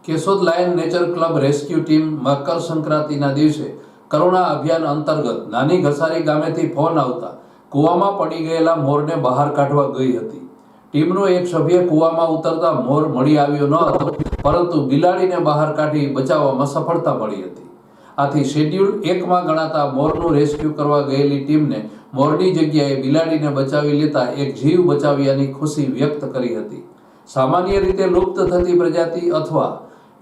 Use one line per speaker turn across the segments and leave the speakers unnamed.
Keshod lion nature club rescue team મકર સંક્રાંતિના દિવસે કરુણા અભિયાન અંતર્ગત નાની ઘસારી ગામેથી ફોન આવતા કૂવામાં પડી ગયેલા મોરને બહાર કાઢવા ગઈ હતી। ટીમનો એક સભ્ય કૂવામાં ઉતરતા મોર મળી આવ્યો ન હતો, પરંતુ બિલાડીને બહાર કાઢી બચાવવામાં સફળતા મળી હતી। આથી શેડ્યુલ 1માં ગણાતા મોરનું રેસ્ક્યુ કરવા ગયેલી ટીમને મોરની જગ્યાએ બિલાડીને બચાવી લેતા એક જીવ બચાવ્યાની ખુશી વ્યક્ત કરી હતી। સામાન્ય રીતે લુપ્ત થતી પ્રજાતિ અથવા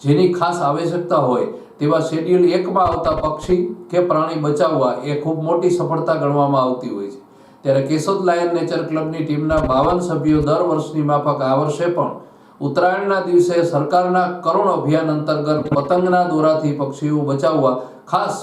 જેની ખાસ આવશ્યકતા હોય તેવા શેડ્યુલ 1માં આવતા પક્ષી કે પ્રાણી બચાવવા એ ખૂબ મોટી સફળતા ગણવામાં આવતી હોય છે। ત્યારે કેશોદ લાયન નેચર ક્લબની ટીમના 52 સભ્યો દર વર્ષની માફક આ વર્ષે પણ ઉત્તરાયણના દિવસે સરકારના કરુણ અભિયાન અંતર્ગત પતંગના દોરાથી પક્ષીઓ બચાવવા ખાસ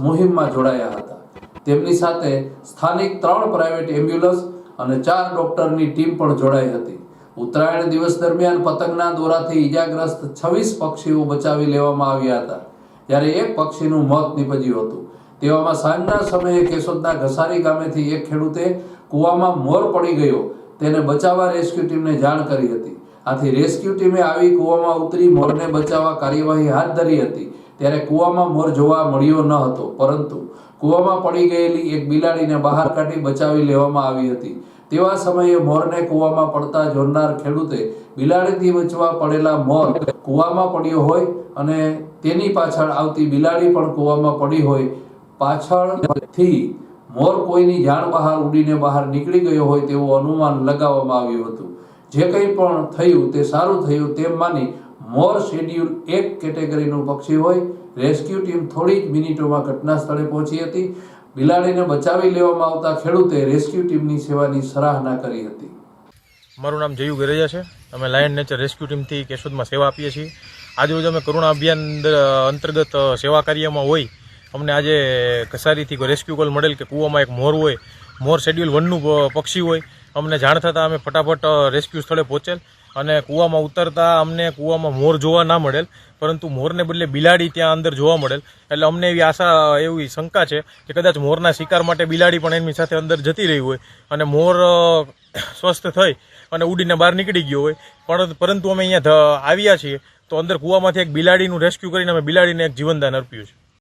મુહિમમાં જોડાયા હતા। તેમની સાથે સ્થાનિક 3 પ્રાઇવેટ એમ્બ્યુલન્સ અને 4 ડોક્ટરની ટીમ પણ જોડાઈ હતી। ઉત્તરાયણ દિવસ દરમિયાન પતંગના દોરાથી ઈજાગ્રસ્ત 26 પક્ષીઓ બચાવી લેવામાં આવ્યા હતા, જ્યારે એક પક્ષીનું મોત નીપજ્યું હતું। તેવામાં સાંજના સમયે કેશોદના ઘસારી ગામેથી એક ખેડૂતે કૂવામાં મોર પડી ગયો તેને બચાવવા રેસ્ક્યુ ટીમને જાણ કરી હતી। આથી રેસ્ક્યુ ટીમે આવી કૂવામાં ઉતરી મોરને બચાવવા કાર્યવાહી હાથ ધરી હતી। ત્યારે કૂવામાં મોર જોવા મળ્યો ન હતો, પરંતુ કૂવામાં પડી ગયેલી એક બિલાડીને બહાર કાઢી બચાવી લેવામાં આવી હતી। તેવા સમયે મોરને કૂવામાં પડતા જોનાર ખેડૂતે બિલાડીથી બચવા પડેલા મોર કૂવામાં પડ્યો હોય અને તેની પાછળ આવતી બિલાડી પણ કૂવામાં પડી હોય, પાછળથી મોર કોઈની જાણ બહાર ઉડીને બહાર નીકળી ગયો હોય તેવું અનુમાન લગાવવામાં આવ્યું હતું। જે કંઈ પણ થયું તે સારું થયું તેમ માની મોર શેડ્યુલ 1 કેટેગરીનું પક્ષી હોય। રેસ્ક્યુ ટીમ થોડી જ મિનિટોમાં ઘટના સ્થળે પહોંચી હતી। બિલાડીને બચાવી લેવામાં આવતા ખેડૂતે રેસ્ક્યુ ટીમની સેવાની સરાહના કરી હતી।
મારું નામ જયુ ગરેજા છે। અમે લાયન નેચર રેસ્ક્યુ ટીમથી કેશોદમાં સેવા આપીએ છીએ। આજરોજ અમે કરુણા અભિયાન અંતર્ગત સેવા કાર્યમાં હોય અમને આજે ઘસારીથી રેસ્ક્યુ કોલ મળેલ કે કૂવામાં એક મોર હોય, મોર શેડ્યુલ 1નું પક્ષી હોય। અમને જાણ થતાં અમે ફટાફટ રેસ્ક્યુ સ્થળે પહોંચેલ અને કૂવામાં ઉતરતા અમને કૂવામાં મોર જોવા ના મળેલ, પરંતુ મોરને બદલે બિલાડી ત્યાં અંદર જોવા મળેલ। એટલે અમને એવી શંકા છે કે કદાચ મોરના શિકાર માટે બિલાડી પણ એમની સાથે અંદર જતી રહી હોય અને મોર સ્વસ્થ થઈ અને ઉડીને બહાર નીકળી ગયો હોય। પરંતુ અમે અહીંયા આવ્યા છીએ તો અંદર કૂવામાંથી એક બિલાડીનું રેસ્ક્યુ કરીને અમે બિલાડીને એક જીવનદાન અર્પ્યું છે।